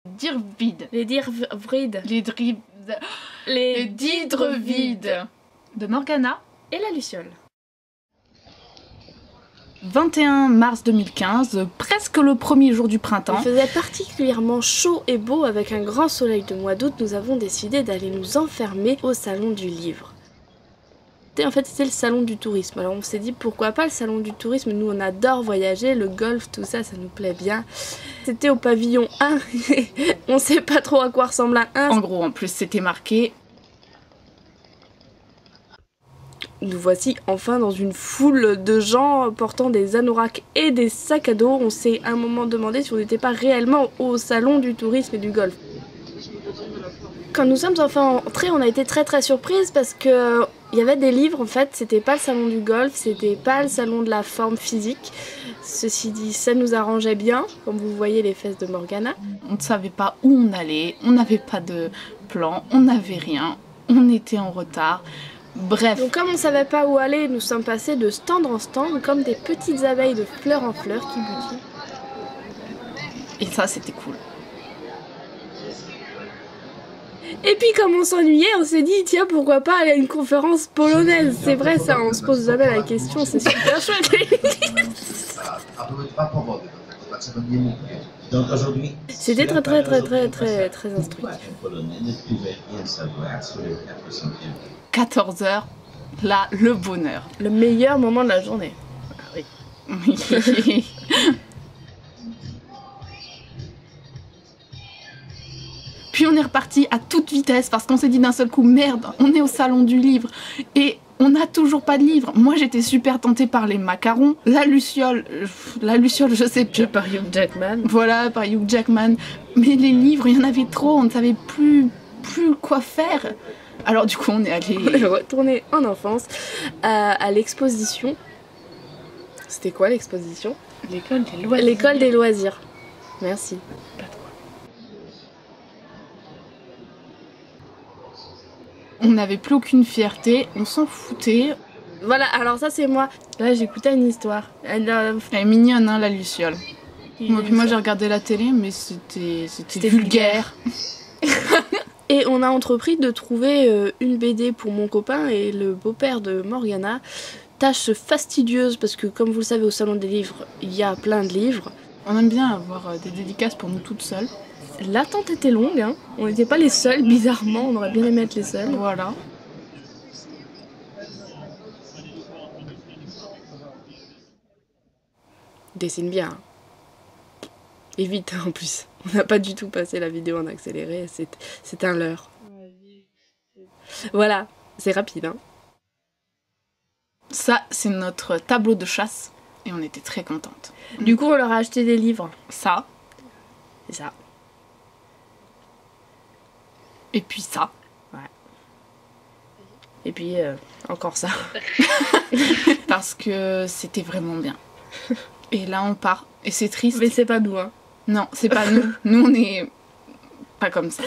Dirvide. Les Dirvrides. Les Didrevides. De Morgana Et la Luciole. 21 mars 2015, presque le premier jour du printemps. Il faisait particulièrement chaud et beau avec un grand soleil de mois d'août. Nous avons décidé d'aller nous enfermer au salon du livre. En fait, c'était le salon du tourisme. Alors on s'est dit pourquoi pas le salon du tourisme. Nous on adore voyager, le golf, tout ça, ça nous plaît bien. C'était au pavillon 1. On sait pas trop à quoi ressemble un 1. En gros, en plus, c'était marqué. Nous voici enfin dans une foule de gens portant des anoraks et des sacs à dos. On s'est à un moment demandé si on n'était pas réellement au salon du tourisme et du golf. Quand nous sommes enfin entrés, on a été très surprises parce que il y avait des livres en fait. C'était pas le salon du golf, c'était pas le salon de la forme physique. Ceci dit, ça nous arrangeait bien, comme vous voyez les fesses de Morgana. On ne savait pas où on allait, on n'avait pas de plan, on n'avait rien, on était en retard. Bref. Donc comme on savait pas où aller, nous sommes passés de stand en stand comme des petites abeilles de fleur en fleur qui butinent. Et ça, c'était cool. Et puis comme on s'ennuyait, on s'est dit tiens pourquoi pas aller à une conférence polonaise. C'est vrai ça, on se pose jamais la question, c'est super chouette. C'était très instructif. 14h, là, le bonheur. Le meilleur moment de la journée. Ah oui. Puis on est reparti à toute vitesse parce qu'on s'est dit d'un seul coup merde, on est au salon du livre et on n'a toujours pas de livre. Moi j'étais super tentée par les macarons, la Luciole je sais pas. Par Hugh Jackman. Voilà, par Hugh Jackman. Mais les livres, il y en avait trop, on ne savait plus quoi faire. Alors du coup on est allé... On est retourné en enfance à l'exposition. C'était quoi l'exposition? L'école des loisirs. L'école des loisirs. Merci. Pas trop. On n'avait plus aucune fierté, on s'en foutait. Voilà, alors ça c'est moi. Là j'écoutais une histoire. Elle est mignonne hein, la Luciole. Puis moi j'ai regardé la télé mais c'était vulgaire. Et on a entrepris de trouver une BD pour mon copain et le beau-père de Morgana. Tâche fastidieuse parce que comme vous le savez au salon des livres, il y a plein de livres. On aime bien avoir des dédicaces pour nous toutes seules. L'attente était longue, hein. On n'était pas les seuls, bizarrement, on aurait bien aimé être les seuls. Voilà. Dessine bien. Hein. Et vite en plus. On n'a pas du tout passé la vidéo en accéléré, c'est un leurre. Voilà, c'est rapide. Hein. Ça, c'est notre tableau de chasse et on était très contentes. Du coup, on leur a acheté des livres. Ça. Et ça. Et puis ça. Ouais. Et puis encore ça. Parce que c'était vraiment bien. Et là, on part. Et c'est triste. Mais c'est pas nous, hein. Non, c'est pas nous. Nous, on est pas comme ça.